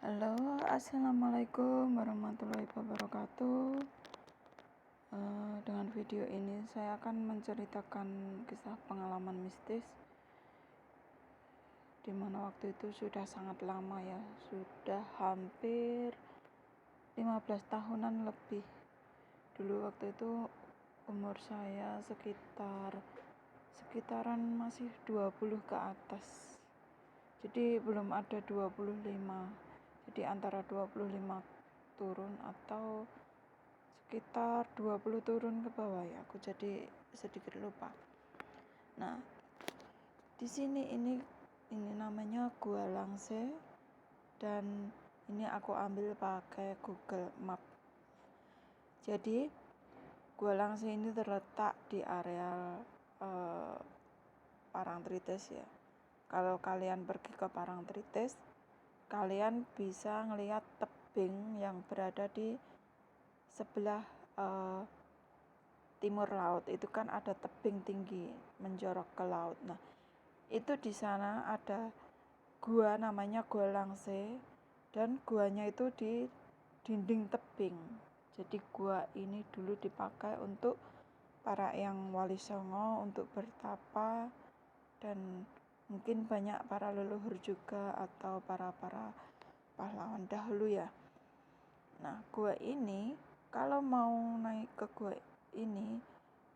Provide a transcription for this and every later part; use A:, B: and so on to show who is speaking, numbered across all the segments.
A: Halo, assalamualaikum warahmatullahi wabarakatuh. Dengan video ini saya akan menceritakan kisah pengalaman mistis, dimana waktu itu sudah sangat lama ya, sudah hampir 15 tahunan lebih. Dulu waktu itu umur saya sekitaran masih 20 ke atas. Jadi belum ada 25. Jadi antara 25 turun atau sekitar 20 turun ke bawah ya, aku jadi sedikit lupa. Nah, di sini ini namanya Gua Langse, dan ini aku ambil pakai Google Map. Jadi Gua Langse ini terletak di areal Parangtritis ya. Kalau kalian pergi ke Parangtritis, kalian bisa ngelihat tebing yang berada di sebelah timur laut. Itu kan ada tebing tinggi menjorok ke laut. Nah, itu di sana ada gua namanya Gua Langse, dan guanya itu di dinding tebing. Jadi gua ini dulu dipakai untuk para Eyang Wali Songo untuk bertapa, dan mungkin banyak para leluhur juga atau para pahlawan dahulu ya. Nah, gua ini kalau mau naik ke gua ini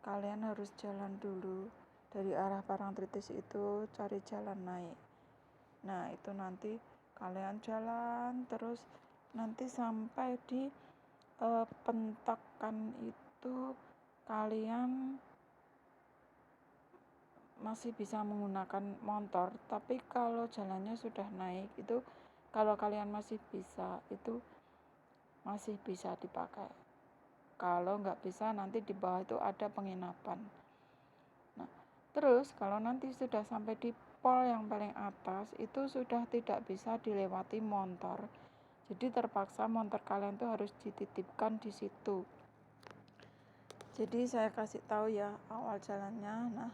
A: kalian harus jalan dulu dari arah Parangtritis, itu cari jalan naik. Nah, itu nanti kalian jalan terus nanti sampai di pentakan itu kalian masih bisa menggunakan motor, tapi kalau jalannya sudah naik itu, kalau kalian masih bisa, itu masih bisa dipakai. Kalau nggak bisa, nanti di bawah itu ada penginapan. Nah, terus kalau nanti sudah sampai di pol yang paling atas, itu sudah tidak bisa dilewati motor. Jadi terpaksa motor kalian tuh harus dititipkan di situ. Jadi saya kasih tahu ya awal jalannya.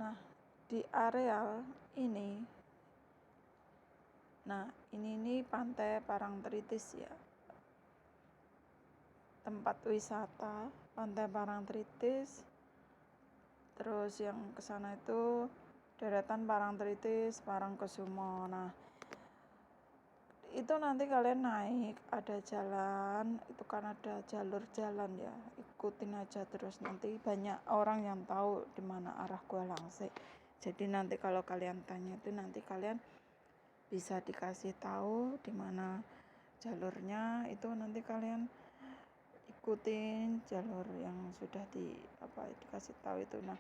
A: Nah, di areal ini, ini pantai Parangtritis ya, tempat wisata pantai Parangtritis. Terus yang kesana itu deretan Parangtritis, Parangkusumo. Nah, itu nanti kalian naik, ada jalan, itu kan ada jalur jalan ya, ikutin aja terus. Nanti banyak orang yang tahu di mana arah Gua Langse. Jadi nanti kalau kalian tanya itu, nanti kalian bisa dikasih tahu di mana jalurnya. Itu nanti kalian ikutin jalur yang sudah dikasih tahu itu. Nah,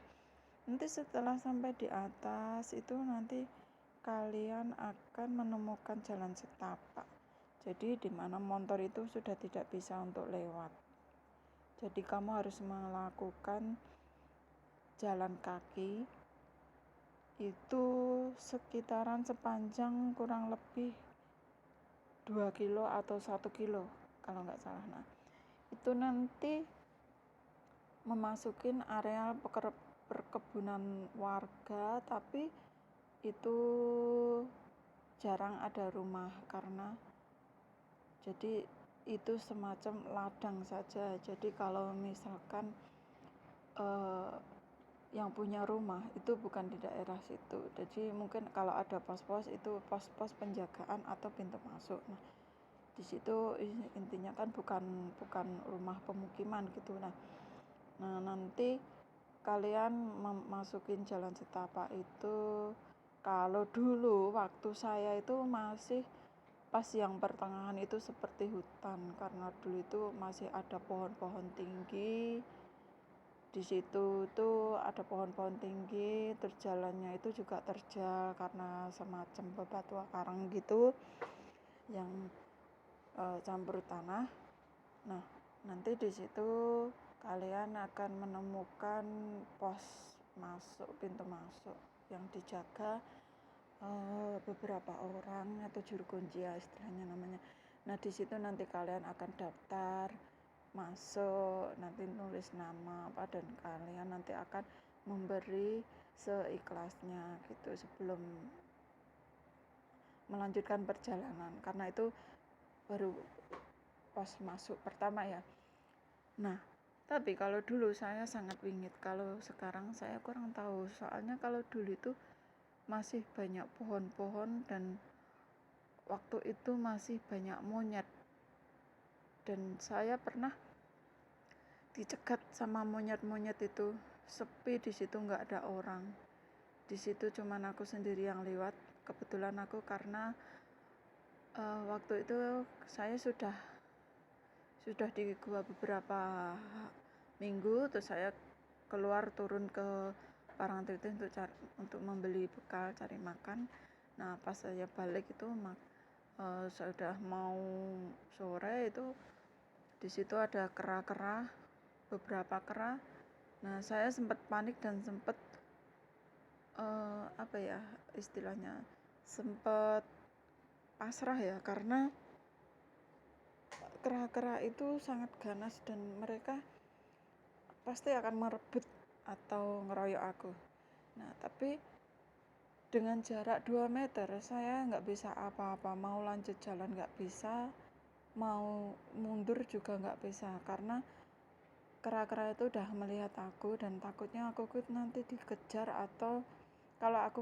A: nanti setelah sampai di atas itu nanti kalian akan menemukan jalan setapak. Jadi di mana motor itu sudah tidak bisa untuk lewat. Jadi kamu harus melakukan jalan kaki itu sekitaran sepanjang kurang lebih 2 kilo atau 1 kilo kalau nggak salah. Nah, itu nanti memasukin areal perkebunan warga, tapi itu jarang ada rumah karena jadi itu semacam ladang saja. Jadi kalau misalkan yang punya rumah itu bukan di daerah situ, jadi mungkin kalau ada pos-pos itu pos-pos penjagaan atau pintu masuk. Nah, di situ intinya kan bukan rumah pemukiman gitu. Nah, nanti kalian memasukin jalan setapak itu. Kalau dulu waktu saya itu masih pas yang pertengahan itu seperti hutan, karena dulu itu masih ada pohon-pohon tinggi. Di situ tuh ada pohon-pohon tinggi, terus jalannya itu juga terjal karena semacam bebatuan karang gitu yang campur tanah. Nah, nanti di situ kalian akan menemukan pos masuk, pintu masuk yang dijaga beberapa orang atau juru kunci ya istilahnya namanya. Nah, di situ nanti kalian akan daftar masuk, nanti nulis nama apa, dan kalian nanti akan memberi seikhlasnya gitu sebelum melanjutkan perjalanan, karena itu baru pos masuk pertama ya. Nah, tapi kalau dulu saya sangat wingit, kalau sekarang saya kurang tahu. Soalnya kalau dulu itu masih banyak pohon-pohon dan waktu itu masih banyak monyet. Dan saya pernah dicegat sama monyet-monyet itu. Sepi di situ, nggak ada orang. Di situ cuman aku sendiri yang lewat. Kebetulan aku karena waktu itu saya sudah di gua beberapa minggu, terus saya keluar turun ke Parangtritis untuk membeli bekal cari makan. Nah, pas saya balik itu sudah mau sore itu di situ ada kera-kera, beberapa kera. Nah, saya sempat panik dan sempat apa ya istilahnya, sempat pasrah ya, karena kera-kera itu sangat ganas dan mereka pasti akan merebut atau ngeroyok aku. Nah, tapi dengan jarak 2 meter saya nggak bisa apa-apa, mau lanjut jalan nggak bisa, mau mundur juga nggak bisa, karena kera-kera itu udah melihat aku dan takutnya aku nanti dikejar, atau kalau aku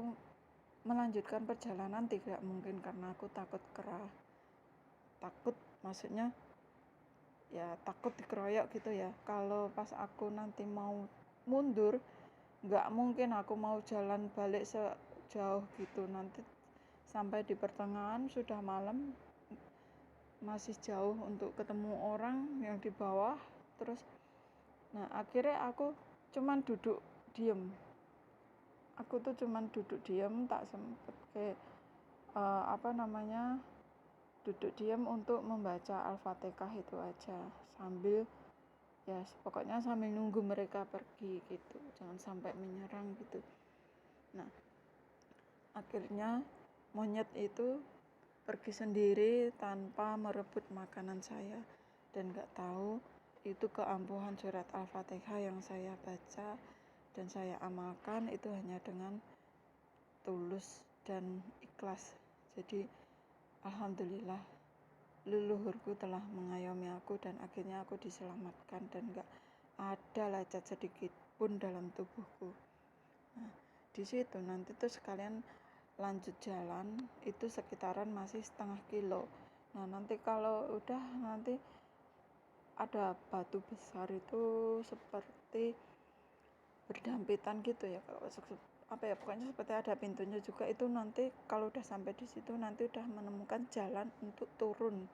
A: melanjutkan perjalanan tidak mungkin karena aku takut kera. Takut maksudnya ya takut dikeroyok gitu ya. Kalau pas aku nanti mau mundur, nggak mungkin aku mau jalan balik sejauh gitu, nanti sampai di pertengahan sudah malam, masih jauh untuk ketemu orang yang di bawah. Terus nah akhirnya aku cuman duduk diem, tak sempet kayak duduk diem untuk membaca Al-Fatihah itu aja, sambil ya pokoknya sambil nunggu mereka pergi gitu, jangan sampai menyerang gitu. Nah, akhirnya monyet itu pergi sendiri tanpa merebut makanan saya, dan gak tahu itu keampuhan surat Al-Fatihah yang saya baca dan saya amalkan itu hanya dengan tulus dan ikhlas. Jadi alhamdulillah leluhurku telah mengayomi aku dan akhirnya aku diselamatkan dan gak ada lecet sedikit pun dalam tubuhku. Nah, di situ nanti tuh sekalian lanjut jalan itu sekitaran masih setengah kilo. Nah, nanti kalau udah nanti ada batu besar itu seperti berdampitan gitu ya, pokoknya seperti ada pintunya juga. Itu nanti kalau udah sampai di situ nanti udah menemukan jalan untuk turun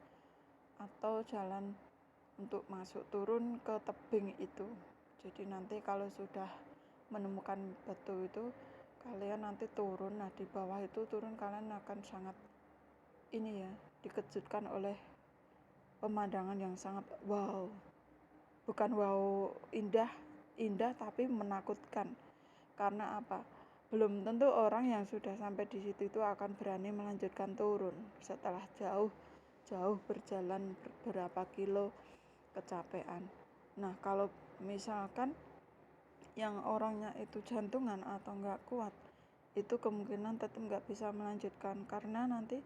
A: atau jalan untuk masuk turun ke tebing itu. Jadi nanti kalau sudah menemukan batu itu kalian nanti turun. Nah, di bawah itu turun kalian akan sangat dikejutkan oleh pemandangan yang sangat wow. Bukan wow indah tapi menakutkan. Karena apa? Belum tentu orang yang sudah sampai di situ itu akan berani melanjutkan turun setelah jauh berjalan beberapa kilo kecapean. Nah, kalau misalkan yang orangnya itu jantungan atau nggak kuat, itu kemungkinan tetap nggak bisa melanjutkan, karena nanti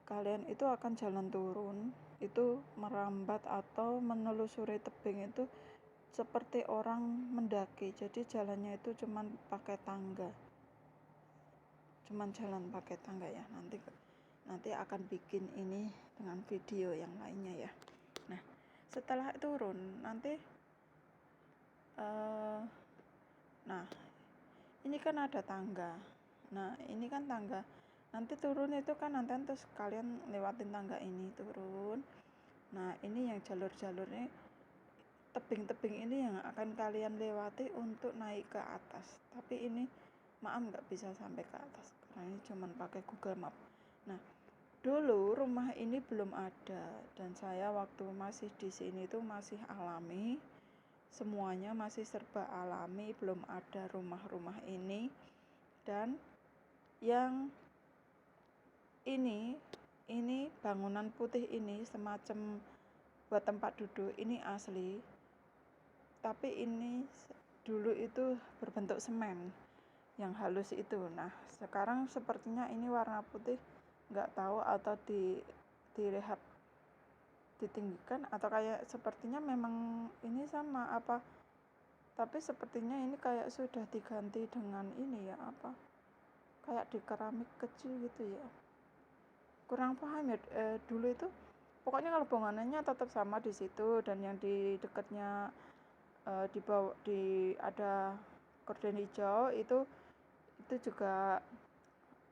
A: kalian itu akan jalan turun itu merambat atau menelusuri tebing itu seperti orang mendaki. Jadi jalannya itu cuman jalan pakai tangga ya. Nanti akan bikin ini dengan video yang lainnya ya. Nah, setelah turun nanti nah ini kan ada tangga. Nah, ini kan tangga. Nanti turun itu kan nanti terus kalian lewatin tangga ini turun. Nah, ini yang jalur-jalurnya tebing-tebing ini yang akan kalian lewati untuk naik ke atas. Tapi ini maaf nggak bisa sampai ke atas karena ini cuma pakai Google Map. Nah, dulu rumah ini belum ada dan saya waktu masih di sini itu masih alami. Semuanya masih serba alami, belum ada rumah-rumah ini. Dan yang ini bangunan putih ini semacam buat tempat duduk ini asli, tapi ini dulu itu berbentuk semen yang halus itu. Nah, sekarang sepertinya ini warna putih nggak tahu atau direhab, ditinggikan, atau kayak sepertinya memang ini sama apa, tapi sepertinya ini kayak sudah diganti dengan ini ya apa, kayak di keramik kecil gitu ya, kurang paham ya. Dulu itu pokoknya kalau bangunannya tetap sama di situ, dan yang di dekatnya di bawah ada gorden hijau itu juga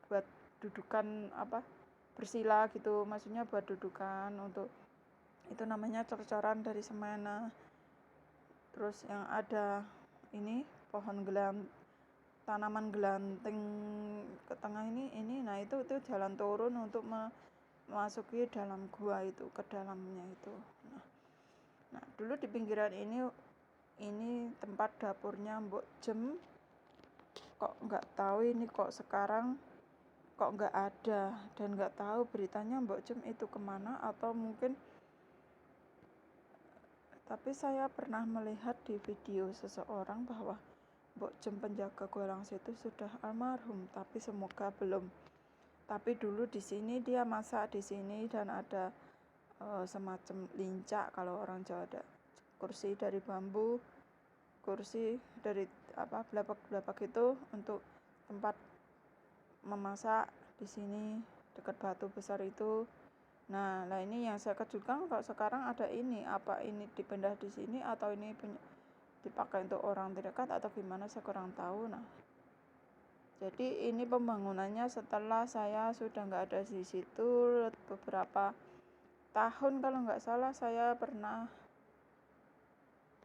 A: buat dudukan apa, bersila gitu, maksudnya buat dudukan untuk itu namanya cor-coran dari semen. Terus yang ada ini pohon tanaman gelanting ke tengah ini, nah itu jalan turun untuk memasuki dalam gua itu, ke dalamnya itu. Nah dulu di pinggiran ini tempat dapurnya Mbok Jem. Kok nggak tahu ini kok sekarang kok nggak ada, dan nggak tahu beritanya Mbok Jem itu kemana, atau mungkin, tapi saya pernah melihat di video seseorang bahwa Mbok Jem penjaga Gua Langsa itu sudah almarhum, tapi semoga belum. Tapi dulu di sini dia masak di sini, dan ada semacam lincak, kalau orang Jawa ada kursi dari bambu, kursi dari apa, belapak itu untuk tempat memasak di sini dekat batu besar itu. Nah ini yang saya kejutkan, kalau sekarang ada ini, apa ini dipindah di sini atau ini dipakai untuk orang terdekat atau gimana, saya kurang tahu. Nah jadi ini pembangunannya setelah saya sudah nggak ada di situ beberapa tahun. Kalau nggak salah saya pernah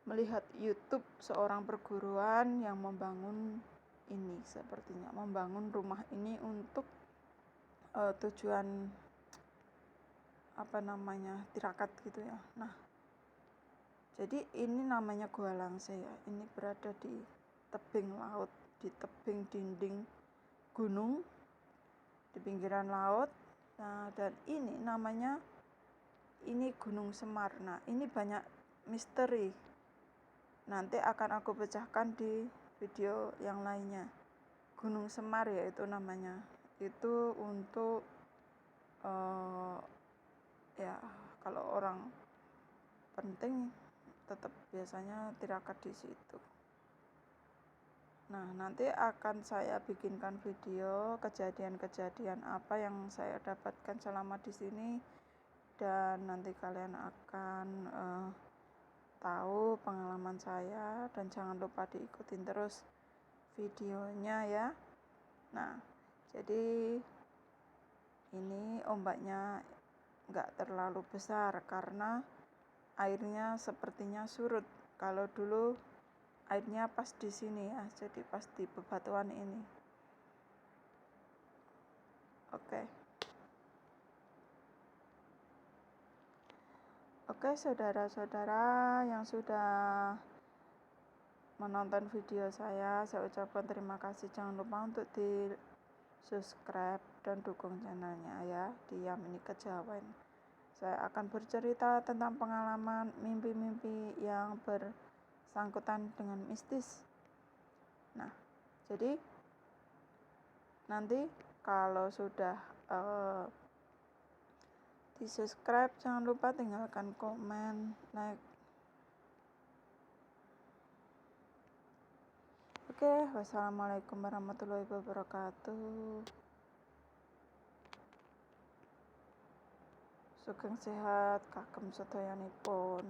A: melihat YouTube seorang perguruan yang membangun ini, sepertinya membangun rumah ini untuk tujuan apa namanya, tirakat gitu ya. Nah jadi ini namanya Gua Langsa ya, ini berada di tebing laut, di tebing dinding gunung, di pinggiran laut. Nah dan ini namanya ini Gunung Semar. Nah ini banyak misteri, nanti akan aku pecahkan di video yang lainnya. Gunung Semar ya itu namanya, itu untuk ya kalau orang penting tetap biasanya tirakat di situ. Nah nanti akan saya bikinkan video kejadian-kejadian apa yang saya dapatkan selama di sini, dan nanti kalian akan tahu pengalaman saya, dan jangan lupa diikutin terus videonya ya. Nah jadi ini ombaknya nggak terlalu besar karena airnya sepertinya surut. Kalau dulu airnya pas di sini ya, jadi pas di bebatuan ini. Oke, saudara-saudara yang sudah menonton video saya ucapkan terima kasih. Jangan lupa untuk di subscribe dan dukung channelnya ya, Diam Ini Kejawen. Saya akan bercerita tentang pengalaman mimpi-mimpi yang bersangkutan dengan mistis. Nah jadi nanti kalau sudah di subscribe, jangan lupa tinggalkan komen, like. Oke, wassalamualaikum warahmatullahi wabarakatuh. Sugeng sehat kagem sedayanipun.